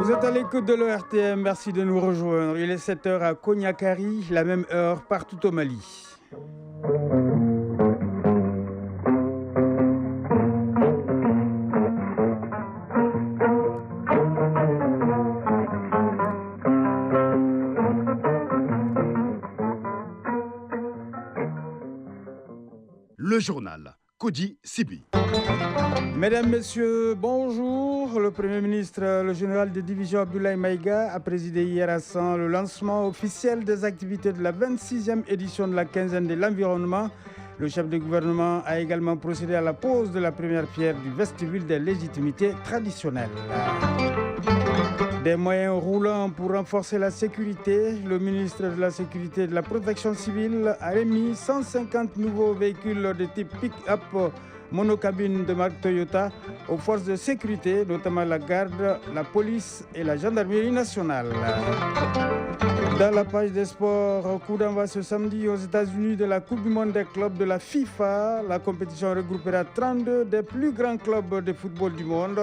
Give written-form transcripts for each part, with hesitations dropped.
Vous êtes à l'écoute de l'ORTM, merci de nous rejoindre. Il est 7h à Conakry, la même heure partout au Mali. Le journal Kodi Sibi. Mesdames, Messieurs, bonjour. Le Premier ministre, le général de division Abdoulaye Maïga, a présidé hier à Caen le lancement officiel des activités de la 26e édition de la quinzaine de l'environnement. Le chef de gouvernement a également procédé à la pose de la première pierre du vestibule des légitimités traditionnelles. Des moyens roulants pour renforcer la sécurité. Le ministre de la Sécurité et de la Protection civile a remis 150 nouveaux véhicules de type pick-up monocabine de marque Toyota aux forces de sécurité, notamment la garde, la police et la gendarmerie nationale. Dans la page des sports, coup d'envoi ce samedi aux États-Unis de la Coupe du monde des clubs de la FIFA. La compétition regroupera 32 des plus grands clubs de football du monde.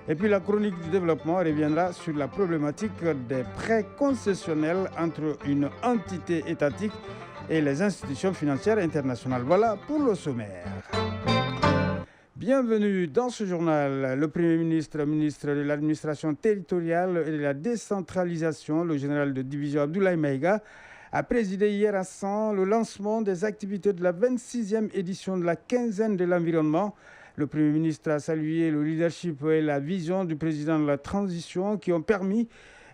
Et puis la chronique du développement reviendra sur la problématique des prêts concessionnels entre une entité étatique et les institutions financières internationales. Voilà pour le sommaire. Bienvenue dans ce journal. Le Premier ministre, ministre de l'administration territoriale et de la décentralisation, le général de division Abdoulaye Maïga, a présidé hier à Caen le lancement des activités de la 26e édition de la quinzaine de l'environnement. Le Premier ministre a salué le leadership et la vision du président de la transition qui ont permis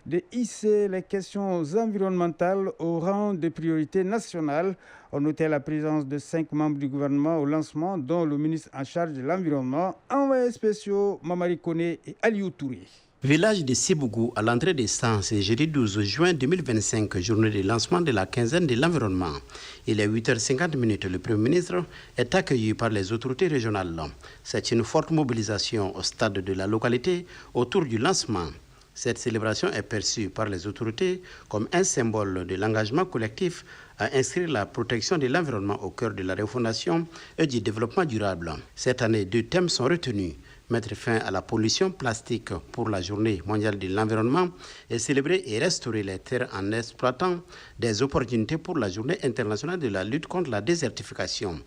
de hisser les questions environnementales au rang de priorité nationale. On notait la présence de 5 membres du gouvernement au lancement, dont le ministre en charge de l'environnement, envoyés spéciaux Mamari Koné et Aliou Touré. Village de Sibougou, à l'entrée des Caen, c'est jeudi 12 juin 2025, journée de lancement de la quinzaine de l'environnement. Il est 8h50, le Premier ministre est accueilli par les autorités régionales. C'est une forte mobilisation au stade de la localité autour du lancement. Cette célébration est perçue par les autorités comme un symbole de l'engagement collectif à inscrire la protection de l'environnement au cœur de la refondation et du développement durable. Cette année, 2 thèmes sont retenus. Mettre fin à la pollution plastique pour la journée mondiale de l'environnement et célébrer et restaurer les terres en exploitant des opportunités pour la journée internationale de la lutte contre la désertification.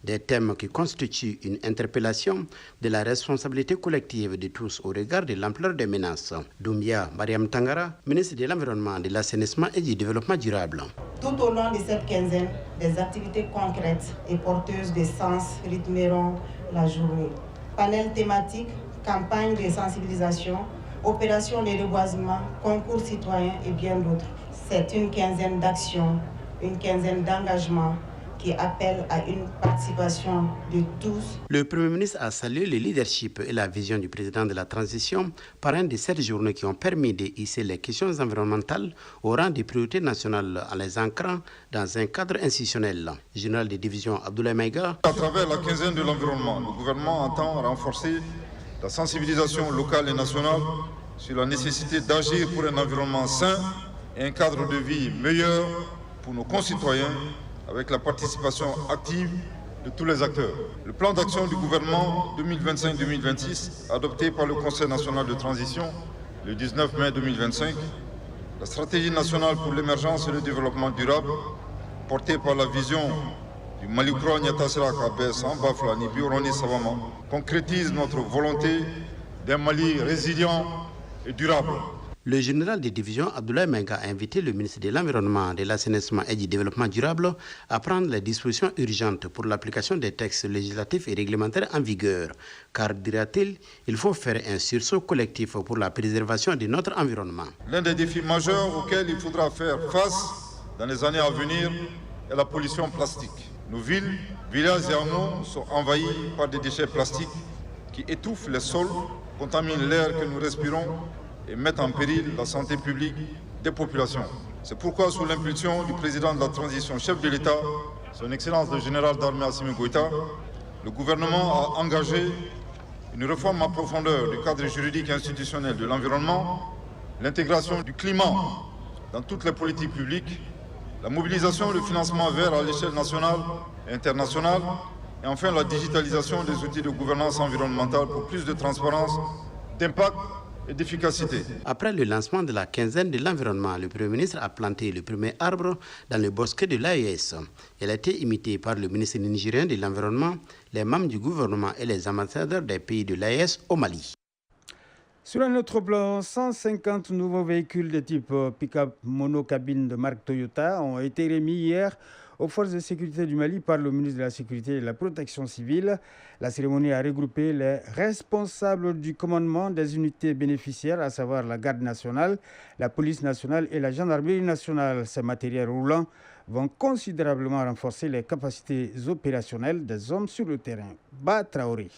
Des thèmes qui constituent une interpellation de la responsabilité collective de tous au regard de l'ampleur des menaces. Doumbia Mariam Tangara, ministre de l'Environnement, de l'Assainissement et du Développement durable. Tout au long de cette quinzaine, des activités concrètes et porteuses de sens rythmeront la journée. Panel thématique, campagne de sensibilisation, opération de reboisement, concours citoyens et bien d'autres. C'est une quinzaine d'actions, une quinzaine d'engagements qui appelle à une participation de tous. Le Premier ministre a salué le leadership et la vision du président de la transition, parrain de cette journée qui ont permis de hisser les questions environnementales au rang des priorités nationales en les ancrant dans un cadre institutionnel. Général de division Abdoulaye Maïga. À travers la quinzaine de l'environnement, le gouvernement entend renforcer la sensibilisation locale et nationale sur la nécessité d'agir pour un environnement sain et un cadre de vie meilleur pour nos concitoyens, avec la participation active de tous les acteurs. Le plan d'action du gouvernement 2025-2026, adopté par le Conseil national de transition le 19 mai 2025, la stratégie nationale pour l'émergence et le développement durable, portée par la vision du Malikro Nyatasera Kabes Ambaflani Bioroni Savama, concrétise notre volonté d'un Mali résilient et durable. Le général de division Abdoulaye Maïga a invité le ministre de l'Environnement, de l'Assainissement et du Développement durable à prendre les dispositions urgentes pour l'application des textes législatifs et réglementaires en vigueur. Car, dira-t-il, il faut faire un sursaut collectif pour la préservation de notre environnement. L'un des défis majeurs auxquels il faudra faire face dans les années à venir est la pollution plastique. Nos villes, villages et hameaux sont envahis par des déchets plastiques qui étouffent les sols, contaminent l'air que nous respirons et mettent en péril la santé publique des populations. C'est pourquoi, sous l'impulsion du président de la transition, chef de l'État, son Excellence le général d'armée Assimi Goïta, le gouvernement a engagé une réforme en profondeur du cadre juridique et institutionnel de l'environnement, l'intégration du climat dans toutes les politiques publiques, la mobilisation de financement vert à l'échelle nationale et internationale, et enfin la digitalisation des outils de gouvernance environnementale pour plus de transparence, d'impact et d'efficacité. Après le lancement de la quinzaine de l'environnement, le Premier ministre a planté le premier arbre dans le bosquet de l'AES. Elle a été imitée par le ministre nigérien de l'Environnement, les membres du gouvernement et les ambassadeurs des pays de l'AES au Mali. Sur un autre plan, 150 nouveaux véhicules de type pick-up monocabine de marque Toyota ont été remis hier aux forces de sécurité du Mali par le ministre de la Sécurité et de la Protection civile. La cérémonie a regroupé les responsables du commandement des unités bénéficiaires, à savoir la garde nationale, la police nationale et la gendarmerie nationale. Ces matériels roulants vont considérablement renforcer les capacités opérationnelles des hommes sur le terrain. Ba Traoré.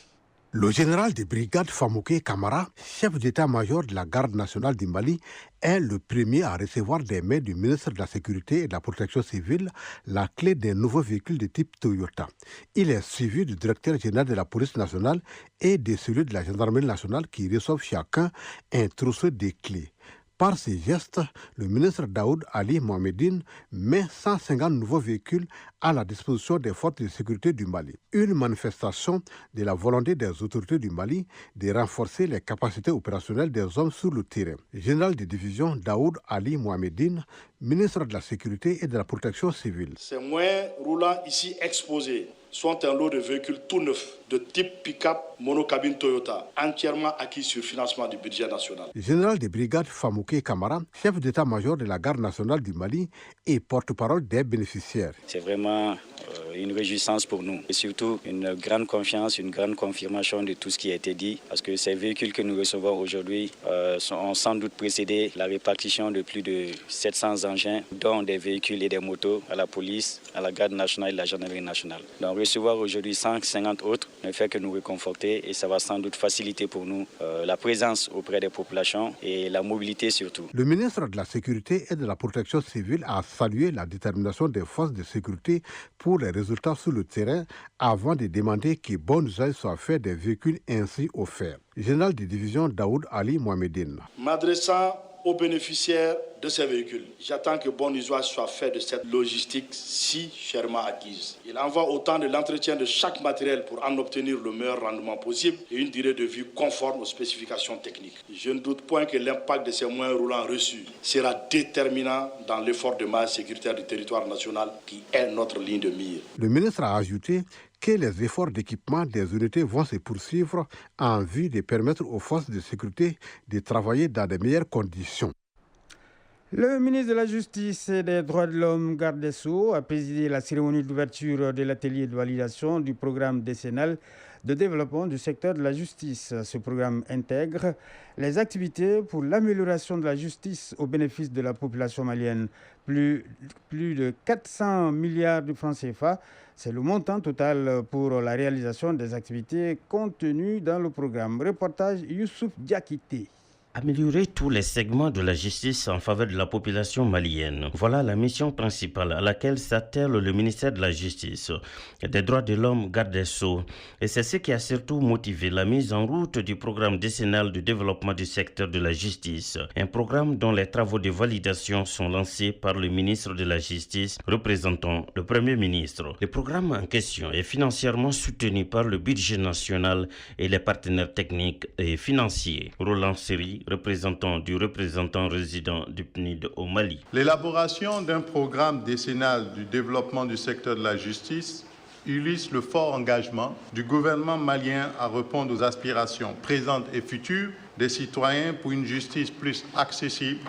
Le général de brigade Famouké Camara, chef d'état-major de la garde nationale du Mali, est le premier à recevoir des mains du ministre de la Sécurité et de la Protection civile la clé des nouveaux véhicules de type Toyota. Il est suivi du directeur général de la police nationale et de celui de la gendarmerie nationale qui reçoivent chacun un trousseau de clés. Par ces gestes, le ministre Daoud Ali Mohamedine met 150 nouveaux véhicules à la disposition des forces de sécurité du Mali. Une manifestation de la volonté des autorités du Mali de renforcer les capacités opérationnelles des hommes sur le terrain. Général de division Daoud Ali Mohamedine, ministre de la Sécurité et de la Protection civile. Ces moyens roulants ici exposés sont un lot de véhicules tout neufs de type pick-up monocabine Toyota, entièrement acquis sur financement du budget national. Le général de brigade Famouké Camara, chef d'état-major de la garde nationale du Mali et porte-parole des bénéficiaires. C'est vraiment une réjouissance pour nous et surtout une grande confiance, une grande confirmation de tout ce qui a été dit parce que ces véhicules que nous recevons aujourd'hui ont sans doute précédé la répartition de plus de 700 engins, dont des véhicules et des motos à la police, à la garde nationale et la gendarmerie nationale. Donc recevoir aujourd'hui 150 autres ne fait que nous réconforter et ça va sans doute faciliter pour nous la présence auprès des populations et la mobilité surtout. Le ministre de la Sécurité et de la Protection civile a salué la détermination des forces de sécurité pour les résultats sur le terrain avant de demander que bon usage soit fait des véhicules ainsi offerts. Général de division Daoud Ali Mohamedine. M'adressant aux bénéficiaires de ces véhicules, j'attends que bon usage soit fait de cette logistique si chèrement acquise. Il en va autant de l'entretien de chaque matériel pour en obtenir le meilleur rendement possible et une durée de vie conforme aux spécifications techniques. Je ne doute point que l'impact de ces moyens roulants reçus sera déterminant dans l'effort de masse sécuritaire du territoire national qui est notre ligne de mire. Le ministre a ajouté que les efforts d'équipement des unités vont se poursuivre en vue de permettre aux forces de sécurité de travailler dans de meilleures conditions. Le ministre de la Justice et des Droits de l'Homme, garde des Sceaux, a présidé la cérémonie d'ouverture de l'atelier de validation du programme décennal de développement du secteur de la justice. Ce programme intègre les activités pour l'amélioration de la justice au bénéfice de la population malienne. Plus de 400 milliards de francs CFA, c'est le montant total pour la réalisation des activités contenues dans le programme. Reportage Youssouf Diakité. Améliorer tous les segments de la justice en faveur de la population malienne. Voilà la mission principale à laquelle s'attelle le ministère de la Justice et des Droits de l'Homme, garde des Sceaux. Et c'est ce qui a surtout motivé la mise en route du programme décennal de développement du secteur de la justice. Un programme dont les travaux de validation sont lancés par le ministre de la Justice, représentant le Premier ministre. Le programme en question est financièrement soutenu par le budget national et les partenaires techniques et financiers. Roland Seri, représentant résident du PNUD au Mali. L'élaboration d'un programme décennal du développement du secteur de la justice illustre le fort engagement du gouvernement malien à répondre aux aspirations présentes et futures des citoyens pour une justice plus accessible,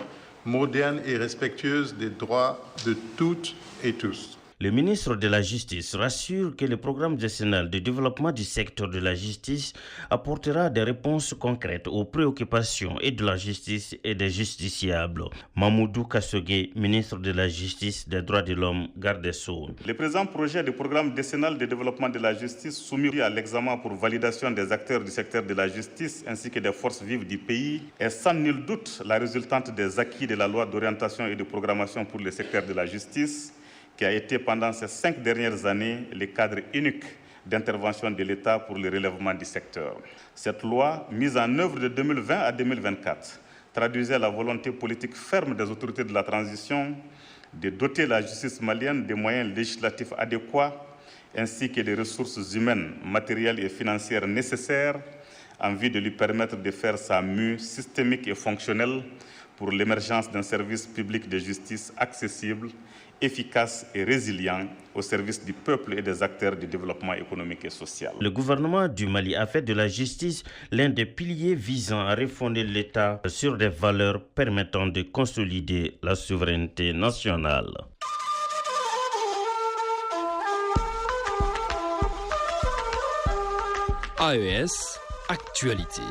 moderne et respectueuse des droits de toutes et tous. Le ministre de la Justice rassure que le programme décennal de développement du secteur de la justice apportera des réponses concrètes aux préoccupations et de la justice et des justiciables. Mamoudou Kassogué, ministre de la Justice, des Droits de l'Homme, garde des Sceaux. Le présent projet de programme décennal de développement de la justice soumis à l'examen pour validation des acteurs du secteur de la justice ainsi que des forces vives du pays est sans nul doute la résultante des acquis de la loi d'orientation et de programmation pour le secteur de la justice, qui a été pendant ces 5 dernières années le cadre unique d'intervention de l'État pour le relèvement du secteur. Cette loi, mise en œuvre de 2020 à 2024, traduisait la volonté politique ferme des autorités de la transition de doter la justice malienne des moyens législatifs adéquats ainsi que des ressources humaines, matérielles et financières nécessaires en vue de lui permettre de faire sa mue systémique et fonctionnelle pour l'émergence d'un service public de justice accessible, efficace et résilient au service du peuple et des acteurs du développement économique et social. Le gouvernement du Mali a fait de la justice l'un des piliers visant à refonder l'État sur des valeurs permettant de consolider la souveraineté nationale. AES, actualité.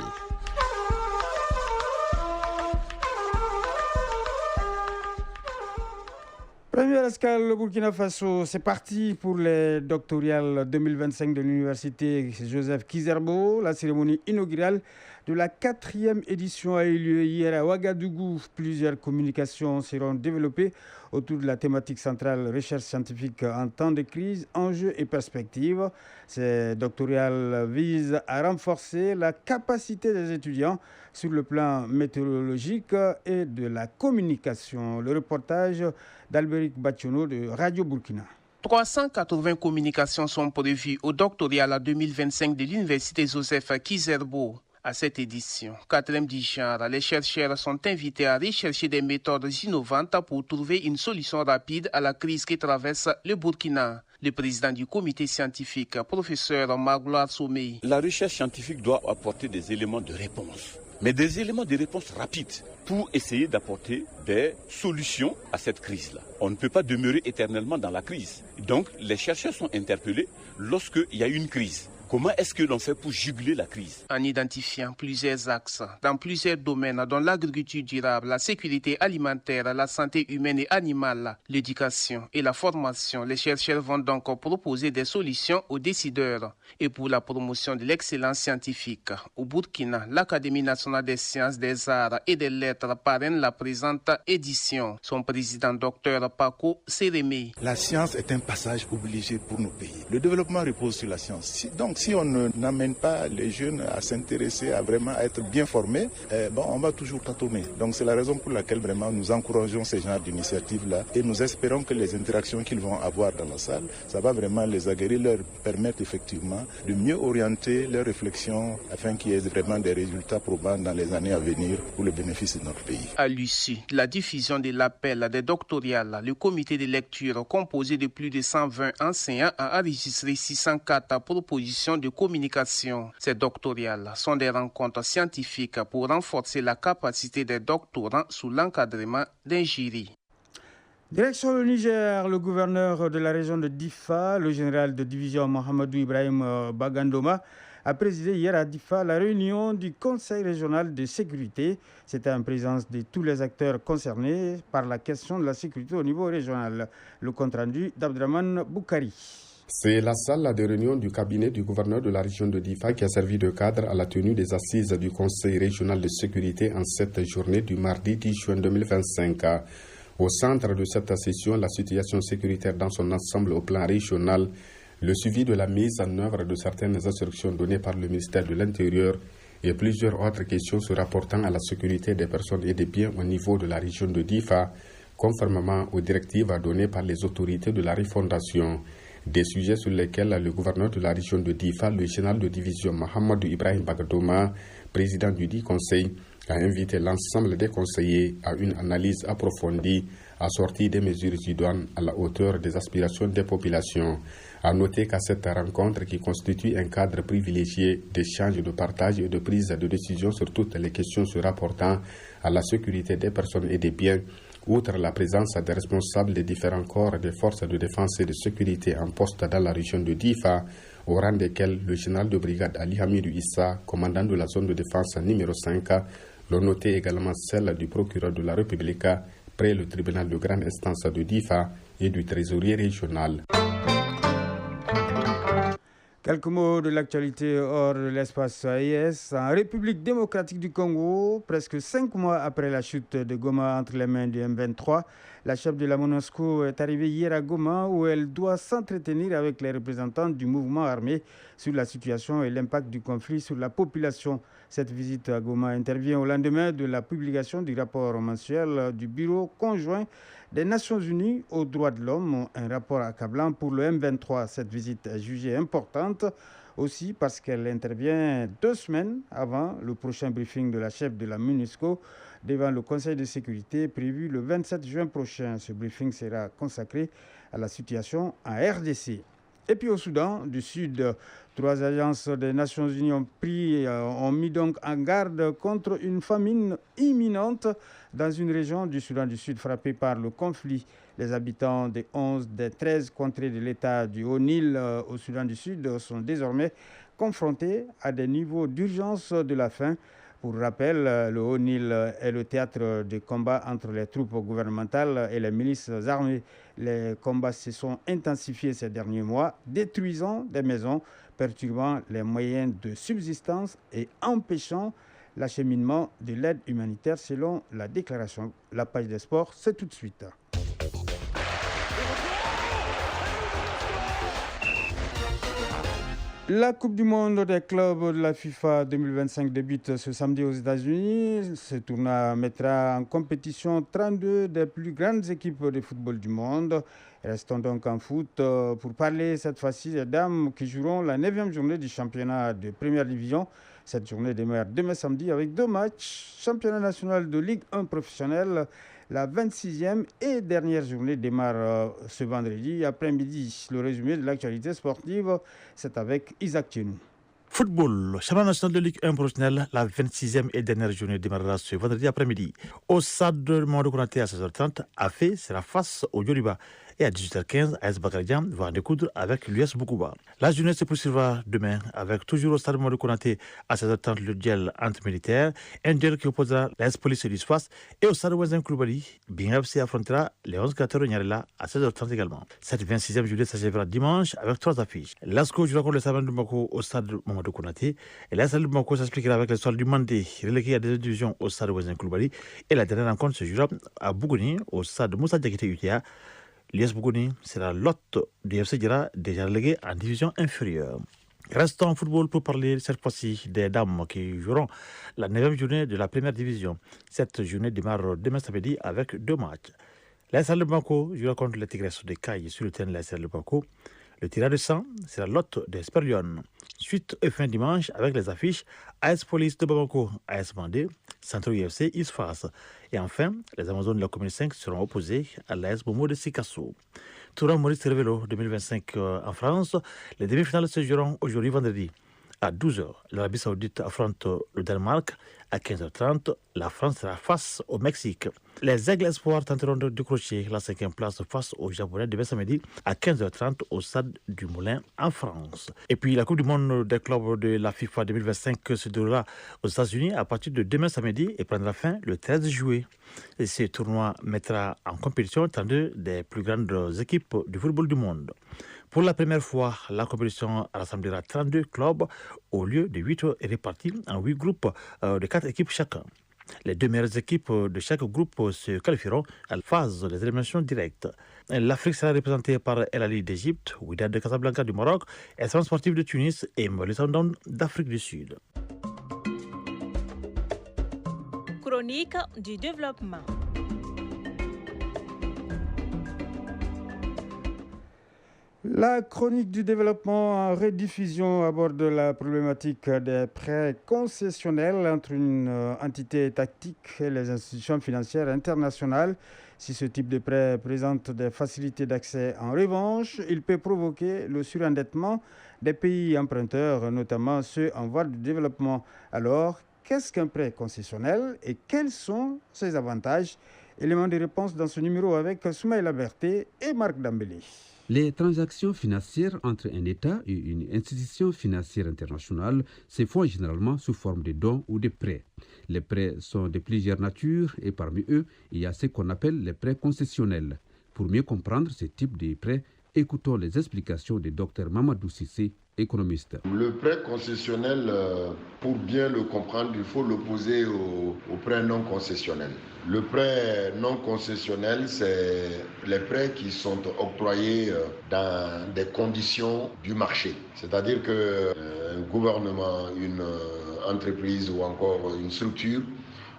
Première escale au Burkina Faso, c'est parti pour les doctorales 2025 de l'université Joseph Kizerbo. La cérémonie inaugurale de la 4e édition a eu lieu hier à Ouagadougou. Plusieurs communications seront développées autour de la thématique centrale recherche scientifique en temps de crise, enjeux et perspectives. Ces doctorales visent à renforcer la capacité des étudiants sur le plan météorologique et de la communication. Le reportage d'Alberic Bachiono de Radio Burkina. 380 communications sont prévues au doctoral 2025 de l'université Joseph Kizerbo. À cette édition, 4e du genre, les chercheurs sont invités à rechercher des méthodes innovantes pour trouver une solution rapide à la crise qui traverse le Burkina. Le président du comité scientifique, professeur Magloire Somé. La recherche scientifique doit apporter des éléments de réponse, mais des éléments de réponse rapides pour essayer d'apporter des solutions à cette crise-là. On ne peut pas demeurer éternellement dans la crise. Donc, les chercheurs sont interpellés lorsqu'il y a une crise. Comment est-ce que l'on fait pour juguler la crise? En identifiant plusieurs axes dans plusieurs domaines, dont l'agriculture durable, la sécurité alimentaire, la santé humaine et animale, l'éducation et la formation, les chercheurs vont donc proposer des solutions aux décideurs. Et pour la promotion de l'excellence scientifique, au Burkina, l'Académie nationale des sciences, des arts et des lettres parraine la présente édition. Son président, Dr Paco Sérémé. La science est un passage obligé pour nos pays. Le développement repose sur la science. Si on n'amène pas les jeunes à s'intéresser, à vraiment être bien formés, on va toujours tâtonner. Donc c'est la raison pour laquelle vraiment nous encourageons ces genres d'initiatives-là et nous espérons que les interactions qu'ils vont avoir dans la salle, ça va vraiment les aguerrir, leur permettre effectivement de mieux orienter leurs réflexions afin qu'il y ait vraiment des résultats probants dans les années à venir pour le bénéfice de notre pays. À l'issue de la diffusion de l'appel des doctorales, le comité de lecture composé de plus de 120 enseignants a enregistré 604 propositions de communication. Ces doctorales sont des rencontres scientifiques pour renforcer la capacité des doctorants sous l'encadrement d'un jury. Direction le Niger, le gouverneur de la région de Difa, le général de division Mohamedou Ibrahim Bagandoma, a présidé hier à Difa la réunion du Conseil régional de sécurité. C'était en présence de tous les acteurs concernés par la question de la sécurité au niveau régional. Le compte-rendu d'Abdraman Boukari. C'est la salle de réunion du cabinet du gouverneur de la région de Difa qui a servi de cadre à la tenue des assises du Conseil régional de sécurité en cette journée du mardi 10 juin 2025. Au centre de cette session, la situation sécuritaire dans son ensemble au plan régional, le suivi de la mise en œuvre de certaines instructions données par le ministère de l'Intérieur et plusieurs autres questions se rapportant à la sécurité des personnes et des biens au niveau de la région de Difa, conformément aux directives données par les autorités de la refondation. Des sujets sur lesquels le gouverneur de la région de Difa, le général de division Mohamedou Ibrahim Bagandoma, président du dit conseil, a invité l'ensemble des conseillers à une analyse approfondie assortie des mesures idoines à la hauteur des aspirations des populations. À noter qu'à cette rencontre qui constitue un cadre privilégié d'échange, de partage et de prise de décision sur toutes les questions se rapportant à la sécurité des personnes et des biens, outre la présence des responsables des différents corps des forces de défense et de sécurité en poste dans la région de Difa, au rang desquels le général de brigade Ali Hamidou Issa, commandant de la zone de défense numéro 5, l'ont noté également celle du procureur de la République près le tribunal de grande instance de Difa et du trésorier régional. Quelques mots de l'actualité hors de l'espace AES. En République démocratique du Congo, presque 5 mois après la chute de Goma entre les mains du M23, la chef de la MONUSCO est arrivée hier à Goma où elle doit s'entretenir avec les représentants du mouvement armé sur la situation et l'impact du conflit sur la population. Cette visite à Goma intervient au lendemain de la publication du rapport mensuel du Bureau conjoint des Nations Unies aux droits de l'homme, un rapport accablant pour le M23. Cette visite est jugée importante Aussi parce qu'elle intervient 2 semaines avant le prochain briefing de la chef de la MONUSCO devant le Conseil de sécurité prévu le 27 juin prochain. Ce briefing sera consacré à la situation en RDC. Et puis au Soudan du Sud, 3 agences des Nations Unies ont mis donc en garde contre une famine imminente dans une région du Soudan du Sud frappée par le conflit. Les habitants des 11 des 13 contrées de l'État du Haut-Nil au Soudan du Sud sont désormais confrontés à des niveaux d'urgence de la faim. Pour rappel, le Haut-Nil est le théâtre de combats entre les troupes gouvernementales et les milices armées. Les combats se sont intensifiés ces derniers mois, détruisant des maisons, perturbant les moyens de subsistance et empêchant l'acheminement de l'aide humanitaire selon la déclaration. La page des sports, c'est tout de suite. La Coupe du monde des clubs de la FIFA 2025 débute ce samedi aux États-Unis. Ce tournoi mettra en compétition 32 des plus grandes équipes de football du monde. Restons donc en foot pour parler cette fois-ci des dames qui joueront la 9e journée du championnat de première division. Cette journée démarre demain samedi avec 2 matchs. Championnat national de Ligue 1 professionnelle. La 26e et dernière journée démarre ce vendredi après-midi. Le résumé de l'actualité sportive, c'est avec Isaac Tchenou. Football, le championnat national de Ligue 1 professionnelle, la 26e et dernière journée démarrera ce vendredi après-midi. Au stade de Mamadou Konaté à 16h30, AFE sera face au Yoriba. Et à 18h15, AS Bakaridian va en découdre avec l'US Boukouba. La journée se poursuivra demain avec toujours au stade Mamadou Konaté à 16h30 le duel entre militaires, un duel qui opposera l'AS Police du Sfax. Et au stade Ouazin Koulibaly, Bingham affrontera les 11 4 Nyarela à 16h30 également. Cette 26e journée s'achèvera dimanche avec 3 affiches. L'ASCO jouera contre le Saban de Bamako au stade Mamadou Konaté. Et l'AS de Bamako s'expliquera avec l'histoire du Mandé, relégué à 2 divisions au stade Ouazin Koulibaly. Et la dernière rencontre se jouera à Bougouni au stade Moussa Diakité UTA. L'US Bougouni sera l'hôte du FC Dira, déjà relégué en division inférieure. Restons en football pour parler cette fois-ci des dames qui joueront la 9e journée de la première division. Cette journée démarre demain samedi avec 2 matchs. L'ASL de Bamako jouera contre les Tigresses de Caille sur le terrain de l'ASL de Bamako. Le tirage de sang sera l'hôte de Sperlion. Suite et fin dimanche avec les affiches AS Police de Bamako, AS Mandé, Centre UFC, Isfas. Et enfin, les Amazones de la commune 5 seront opposés à l'AS Momo de Sikasso. Tournoi Maurice Cervélo 2025 en France. Les demi-finales se joueront aujourd'hui vendredi. À 12h, l'Arabie Saoudite affronte le Danemark. À 15h30, la France sera face au Mexique. Les Aigles Espoirs tenteront de décrocher la 5e place face aux Japonais demain samedi à 15h30 au stade du Moulin en France. Et puis la Coupe du monde des clubs de la FIFA 2025 se déroulera aux États-Unis à partir de demain samedi et prendra fin le 13 juillet. Et ce tournoi mettra en compétition 32 des plus grandes équipes du football du monde. Pour la première fois, la compétition rassemblera 32 clubs au lieu de 8 répartis en 8 groupes de 4 équipes chacun. Les 2 meilleures équipes de chaque groupe se qualifieront à la phase des éliminations directes. L'Afrique sera représentée par El Ali d'Égypte, Wydad de Casablanca du Maroc, Espérance Sportive de Tunis et Mollet Sundowns d'Afrique du Sud. Chronique du développement. La chronique du développement en rediffusion aborde la problématique des prêts concessionnels entre une entité étatique et les institutions financières internationales. Si ce type de prêt présente des facilités d'accès, en revanche, il peut provoquer le surendettement des pays emprunteurs, notamment ceux en voie de développement. Alors, qu'est-ce qu'un prêt concessionnel et quels sont ses avantages? Élément de réponse dans ce numéro avec Soumaïla Berté et Marc Dambélé. Les transactions financières entre un État et une institution financière internationale se font généralement sous forme de dons ou de prêts. Les prêts sont de plusieurs natures et parmi eux, il y a ce qu'on appelle les prêts concessionnels. Pour mieux comprendre ce type de prêts, écoutons les explications du Dr Mamadou Cissé, économiste. Le prêt concessionnel, pour bien le comprendre, il faut l'opposer au prêt non concessionnel. Le prêt non concessionnel, c'est les prêts qui sont octroyés dans des conditions du marché. C'est-à-dire qu'un gouvernement, une entreprise ou encore une structure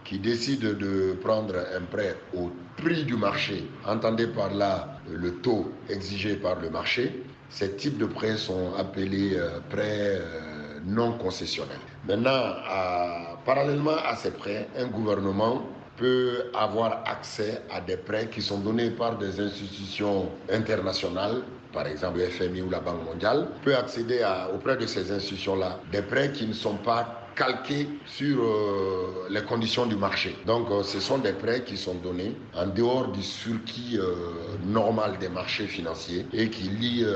qui décide de prendre un prêt au prix du marché, entendez par là le taux exigé par le marché, ces types de prêts sont appelés prêts non concessionnels. Maintenant, parallèlement à ces prêts, un gouvernement peut avoir accès à des prêts qui sont donnés par des institutions internationales, par exemple le FMI ou la Banque mondiale, peut accéder auprès de ces institutions-là des prêts qui ne sont pas calqués sur les conditions du marché. Donc ce sont des prêts qui sont donnés en dehors du circuit normal des marchés financiers et qui lient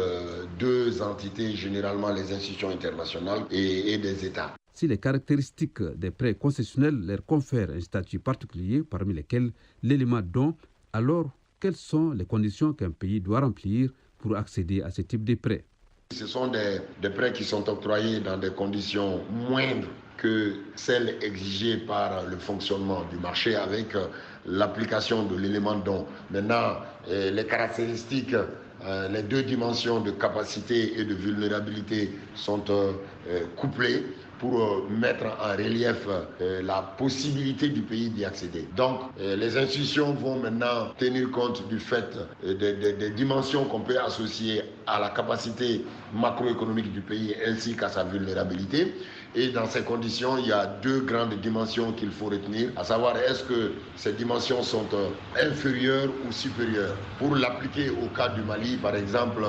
deux entités, généralement les institutions internationales et des États. Si les caractéristiques des prêts concessionnels leur confèrent un statut particulier, parmi lesquels l'élément don, alors quelles sont les conditions qu'un pays doit remplir pour accéder à ce type de prêts? Ce sont des prêts qui sont octroyés dans des conditions moindres que celles exigées par le fonctionnement du marché avec l'application de l'élément don. Maintenant, les caractéristiques, les deux dimensions de capacité et de vulnérabilité sont couplées pour mettre en relief la possibilité du pays d'y accéder. Donc, les institutions vont maintenant tenir compte du fait des dimensions qu'on peut associer à la capacité macroéconomique du pays ainsi qu'à sa vulnérabilité. Et dans ces conditions, il y a deux grandes dimensions qu'il faut retenir, à savoir est-ce que ces dimensions sont inférieures ou supérieures. Pour l'appliquer au cas du Mali, par exemple,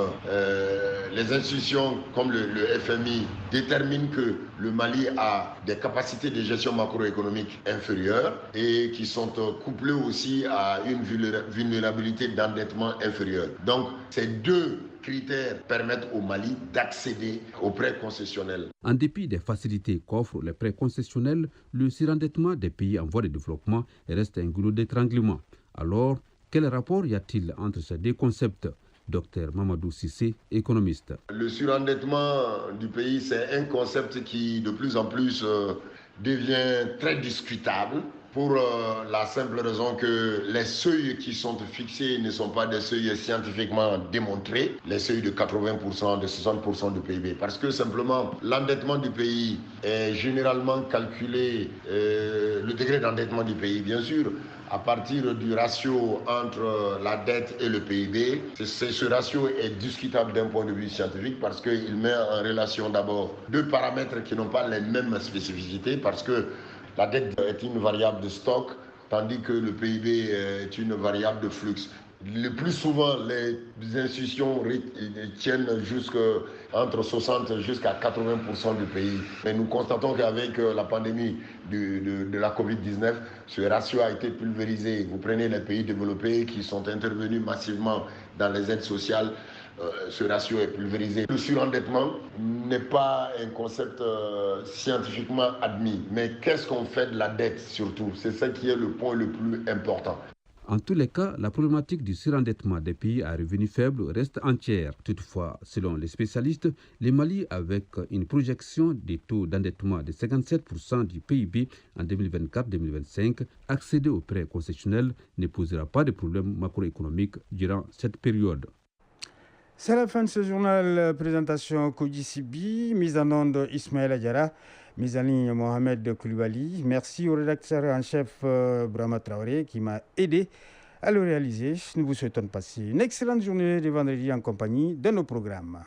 les institutions comme le FMI déterminent que le Mali a des capacités de gestion macroéconomique inférieures et qui sont couplées aussi à une vulnérabilité d'endettement inférieure. Donc, ces deux critères permettent au Mali d'accéder aux prêts concessionnels. En dépit des facilités qu'offrent les prêts concessionnels, le surendettement des pays en voie de développement reste un goulot d'étranglement. Alors, quel rapport y a-t-il entre ces deux concepts? Dr Mamadou Cissé, économiste. Le surendettement du pays, c'est un concept qui de plus en plus devient très discutable pour la simple raison que les seuils qui sont fixés ne sont pas des seuils scientifiquement démontrés, les seuils de 80%, de 60% du PIB. Parce que simplement, l'endettement du pays est généralement calculé, le degré d'endettement du pays, bien sûr, à partir du ratio entre la dette et le PIB. Ce ratio est discutable d'un point de vue scientifique parce qu'il met en relation d'abord deux paramètres qui n'ont pas les mêmes spécificités, parce que la dette est une variable de stock, tandis que le PIB est une variable de flux. Le plus souvent, les institutions tiennent entre 60 jusqu'à 80% du pays. Mais nous constatons qu'avec la pandémie de la Covid-19, ce ratio a été pulvérisé. Vous prenez les pays développés qui sont intervenus massivement dans les aides sociales, ce ratio est pulvérisé. Le surendettement n'est pas un concept scientifiquement admis. Mais qu'est-ce qu'on fait de la dette surtout? C'est ça qui est le point le plus important. En tous les cas, la problématique du surendettement des pays à revenus faibles reste entière. Toutefois, selon les spécialistes, le Mali, avec une projection des taux d'endettement de 57% du PIB en 2024-2025, accéder aux prêts concessionnels ne posera pas de problème macroéconomique durant cette période. C'est la fin de ce journal. Présentation Koji Sibi, mise en onde Ismaël Adjara, mise en ligne Mohamed Koulibaly. Merci au rédacteur en chef Brahma Traoré qui m'a aidé à le réaliser. Nous vous souhaitons de passer une excellente journée de vendredi en compagnie de nos programmes.